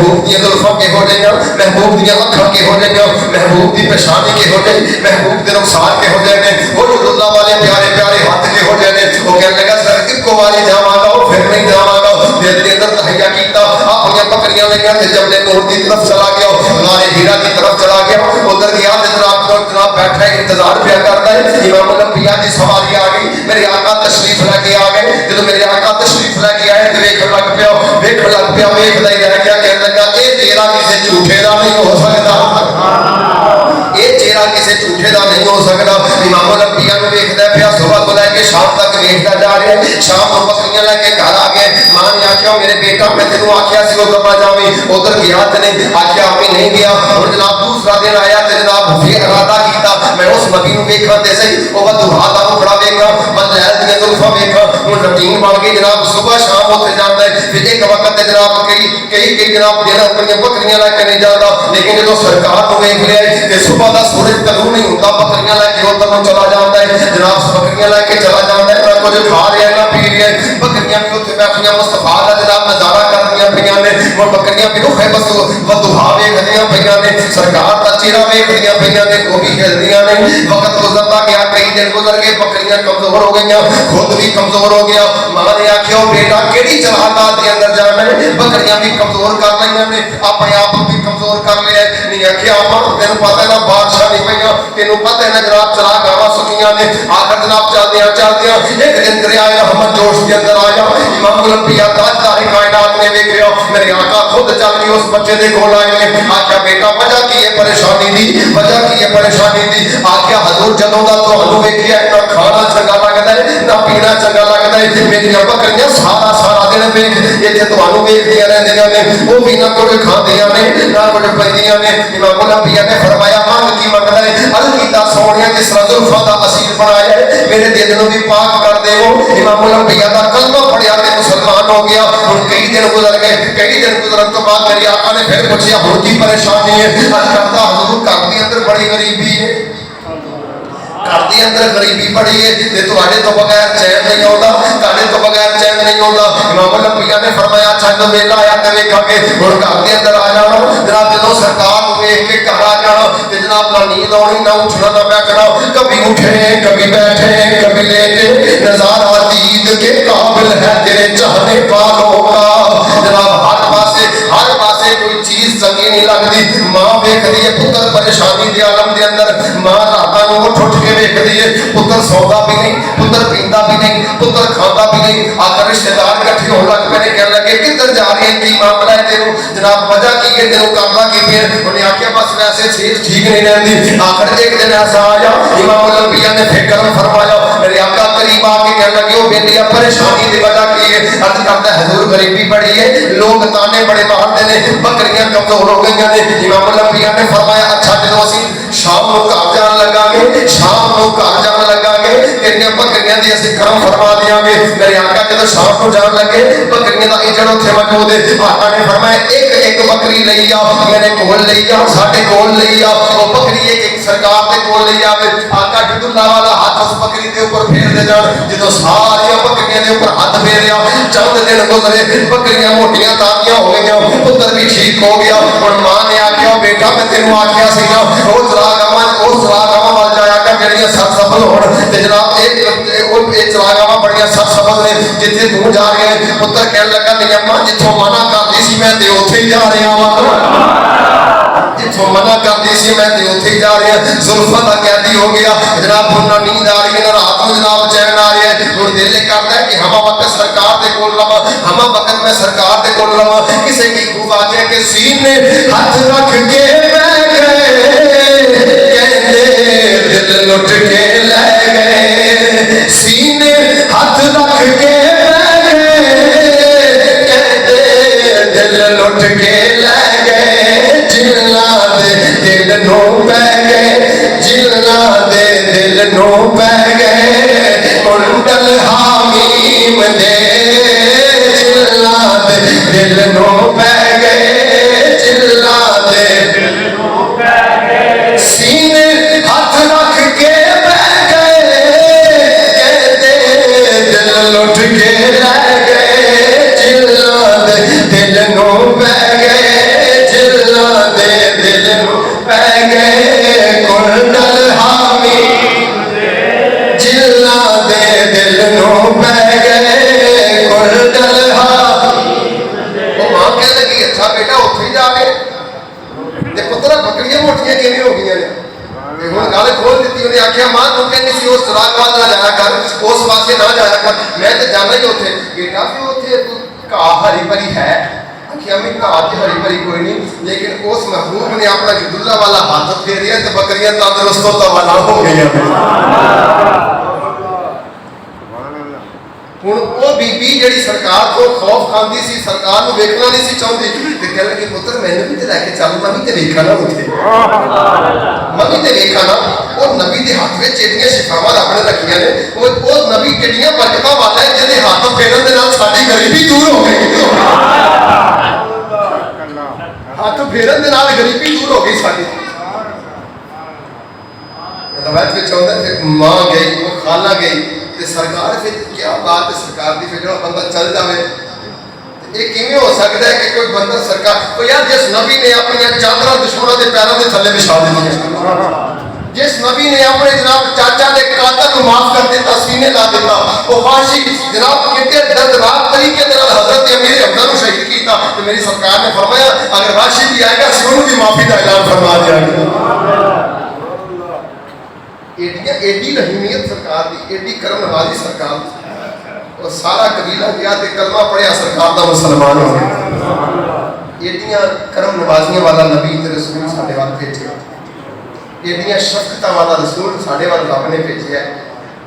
محبوب دی زلفاں کے ہو جائیں، محبوب دی اکھاں کے ہو جائیں، محبوب دی پیشانی کے ہو جائیں، محبوب دے رخسار کے ہو جائیں، وجود اللہ والے پیارے پیارے ہاتھ کے ہو جائیں. وہ کہنے لگا سر اکو والی جاواں گا پھر نہیں جاواں گا. دل دے اندر تہیا کیتا اپنی بکریاں لگیاں تے جب نور دی طرف چلا گیا، غار ہیرا دی طرف چلا گیا. ادھر گیا تے جناب بیٹھا ہے انتظار پیا کرتا ہے. امام الانبیاء دی سواری آ گئی، میرے آقا تشریف لے کے آ گئے. جب میرے آقا تشریف لے کے آئے تے ویکھن لگ پیا ویکھدا ہی رہ گیا. کہنے لگا اے تیرا کسے جھوٹے دا نہیں ہو سکدا، یہ چہرہ کسی جھوٹے دا نہیں ہو سکتا. امام الانبیاء نو ویکھدا پیا صبح تو لے کے شام تک ویکھدا جا رہا ہے. شام کو بکریاں لے کے گھر آ گئے. ماں نے آکھیا میرے بیٹا میں تینوں آکھیا سی ادھر نہ جاویں، ادھر گیا تے نہیں. آکھیا امی نہیں گیا. ہن جناب دوسرا دن آیا تے جناب پھر ارادہ کیتا میں اس نبی نو ویکھاں تے صحیح او ودھا دا اکھڑا ویکھاں، ملائل دی زلفاں ویکھاں. ہن روٹین بن گئی جناب صبح شام اوتھے جاندا ہے. پھر ایک وقت تے جناب کئی جناب دن اپنی بکریاں لے کے نہیں جاندا. لیکن جدوں سرکار کو ویکھ لیا تے صبح دا سورج طلوع نہیں ہوتا بکریاں لے کے ادھر نو چلا جاتا ہے. جناب بکریاں لے کے چلا جاتا ہے، نہ کچھ کھا رہا ہے نہ پی رہا ہے. بکریاں بھی اتنے بیٹھیاں مصطفیٰ کا جناب نظارہ کرنیاں پہ نے. اور بکریاں بھی روخے بس ودھا ویکھدیاں پہ نے، سرکار کا چہرہ ویکھدیاں پہ نے، وہ بھی ہلدیاں نے. وقت گزرتا گیا، کئی دن گزر گئے، بکریاں کمزور ہو گئی، خود بھی کمزور ہو گیا. ماں نے آخیا بیٹا کہڑی چلاکات کے اندر جانا ہے، بکریاں بھی کمزور کر لیا نے، اپنے آپ بھی کمزور کر لیا. نہیں آخیا تین پتا نہ بادشاہ نہیں پہ، تینوں پتہ ہے نا جناب چلا گاوا سکیاں نے. آخر جناب چلدیاں ایک دن دریائے رحمت جوش کے اندر آیا. امام الانبیاء تاجدار کائنات نے ویکھیا میرے آقا خود چل کے اس بچے دے کول آئے نے. آخیا بیٹا وجہ کی ہے پریشانی دی، وجہ کی ہے پریشانی دی. آخیا حضور جدوں دا تانوں ویکھیا نہ کھانا چنگا لگدا ہے نہ پینا چنگا لگدا ہے. میریاں بکریاں سارا دن ویکھ ایتھے تانوں ویکھدیاں رہندیاں نے، وہ بھی نہ کچھ کھاندیاں نے نہ کچھ پیندیاں نے. امام الانبیاء نے فرمایا منگ کی منگدا ہے، عرض کیتا سونیا جس طرح زلفاں دا اسیر بنایا ہے میرے دل نو بھی پاک کر دے. امام الانبیاء دا کلمہ پڑھیا تے مسلمان ہو گیا. ہن کئی دن گزر گئے، کئی دن گزرن تو بعد میری آقا نے پھر پوچھا ہن کی پریشانی ہے. عرض کرتا حضور گھر دے اندر بڑی غریبی ہے، گھر دے اندر غریبی بڑی ہے تے تواڈے تو بغیر چین نہیں آوندا، تواڈے تو بغیر چین نہیں آوندا. امام الانبیاء نے فرمایا اچھا جو ویلا آیا تے ویکھاں گے. ہن گھر دے اندر آ جانا جناب، جدوں سرکار کو ویکھ کے گھر آ جانا تے جناب نہ نیند آنی نہ اٹھنا نہ بیٹھنا، کبھی اٹھے کبھی بیٹھے کبھی لیٹے. نظارہ دید کے قابل ہے تیرے چاہنے والوں کا. جناب ہر پاسے کوئی چیز چنگی نہیں لگتی. ماں ویکھدی ہے پتر پریشانی دے عالم دے اندر، ماں راتاں نوں اٹھ کے ویکھدی ہے پتر سوندا بھی نہیں، پتر پیندا بھی نہیں، پتر کھاندا بھی نہیں. آخر رشتے دار اکٹھے ہون لگ پے، کہنے لگے کدھر جا رہے ہیں، کی معاملہ ہے تینوں، جناب وجہ کی ہے تینوں کردا کی ہے. انہیں آخیا بس ویسے صحت ٹھیک نہیں رہندی. آخر ایک دن ایسا آیا امام الانبیاء نے فکر فرمایا، میرے آقا قریب آ کے کہنے لگے وہ بیٹیا پریشانی دی وجہ کی ہے. عرض کرتا ہے حضور غریبی بڑی ہے، لوگ تانے بڑے مارتے نے، بکریاں کمزور ہو گئی نے. امام الانبیاء نے فرمایا اچھا جدوں اسی شام کو گھر جان لگا گے، شام کو گھر جان لگا گے تیریاں بکریاں دی اسی کرم فرما دیاں گے. میرے آقا جدوں شام کو جان لگے بکریاں دا اجڑ اوتھے موجود ہے. آقا نے فرمایا ایک بکری لئی آ میرے کول لئی آ، ساڈے کول لئی آ. وہ بکری ایک سرکار دے کول لئی آوے. آقا جدوں اللہ والا ہاتھ اس بکری دے اوپر پھیر دے جان، جدوں ساری بکریاں دے اوپر ہاتھ پھیریا چند دن گزرے بکریاں موٹیاں تازیاں ہو گئیاں، پتر بھی ٹھیک ہو گیا. ہن ماں نے آکھیا بیٹا میں تینوں آکھیا سی نا او چراگاواں وال جایا کر جڑیاں سر سبز ہون تے جناب اے چراگاواں بڑیاں سر سبز نے جتھے تو جا رہے ہیں. پتر کہن لگا نہیں اماں جتھوں منع کردی سی میں تے اوتھے ہی جا رہا ہاں، جتھوں منع کردی سی میں تے اوتھے ہی جا رہا ہاں. زلفاں دا قیدی ہو گیا جناب. ہن نہ نیند آ رہی ہے نہ رات کو جناب چین آ رہا ہے. ہن دل کردا ہے کہ ہما وقت سرکار دے کول رہواں، ہما وقت میں سرکار دے کول رہواں. کسے کی خوب آ جائے کہ سینے ہاتھ رکھ کے بیٹھ گئے، کہندے دل لٹ کے لے گئے. سینے ہاتھ رکھ کے بیٹھ گئے، کہندے دل لٹ کے لے گئے. جنہاں دے دل نو پہ گئے، جنہاں دے دل نو پہ گئے، کنڈل حامیم دے جنہاں دے دل نو پہ گئے، جنہاں دے دل نو پہ گئے. سینے ہاتھ رکھ کے بیٹھ گئے، کہتے دل لٹ کے لے گئے، جنہاں دے دل نو پہ گئے. آ گئے تے پتر بکریاں موٹیاں کیویں ہو گئی نے ہوں گل کھول دیتی انہیں آخیا ماں تم کہنی سی اس راگ وال نہ جایا کر اس پاسے نہ جایا کر میں تو جانا ہی اتنے بیٹا بھی اتنے گاہ ہری بھری ہے آخیا میں گاہ تو ہری بھری کوئی نہیں لیکن اس محبوب نے اپنا عبداللہ والا ہاتھ پھیریا تو بکریاں تندرست توانا ہو گئی ہوں وہ بی جی سرکار کو خوف کھاندی سی سرکار کو ویکھنا نہیں سی چاہتی تو کہنے لگے پتر مینوں بھی تو لے کے چل میں بھی تو ویکھا نا اتنے میں بھی تو ویکھا نا وہ نبی کے ہاتھ میں ایڈیاں شفاواں رب نے رکھیاں نے وہ نبی کیڑیاں برکتاں والا ہے جہدے ہاتھ پھیرن دے نال ساڈی غریبی دور ہو گئی ہاتھ پھیرن دے نال غریبی دور ہو گئی ساڈی روایت میں چاہتا ہے پھر ماں گئی وہ خالہ گئی تے سرکار پھر کیا بات ہے سرکار دی پھر جو بندہ چل جاوے یہ کیویں ہو سکتا ہے کہ کوئی بندہ سرکار تو یار جس نبی نے اپنی چادراں دشمنوں کے پیروں کے تھلے بچھا دی جس نبی نے اپنے جناب چاچا کے قاتل کو معاف کر دیتا سینے لا دیتا وہ واشی جناب کتنے دردناک طریقے سے حضرت امیر حمزہ کو شہید کیتا تو میری سرکار نے فرمایا اگر واشی بھی آئے گا سنوں بھی معافی کا اعلان فرما دیا گیا ایڈی رحیمیت سرکار دی ایڈی کرم نوازی سرکار دی اور سارا قبیلہ گیا تے کلمہ پڑھیا سرکار دا مسلمان ہو گیا ایڈیاں کرم نوازیاں والا نبی تے رسول ساڈے وال بھیجے ایڈیاں شفقتاں والا رسول ساڈے وال رب نے بھیجیا ہے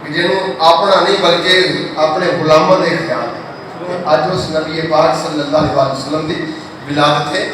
کہ جنوں اپنا نہیں بلکہ اپنے غلاماں دے خیال اج اس نبی پاک صلی اللہ علیہ وسلم دی ولادت ہے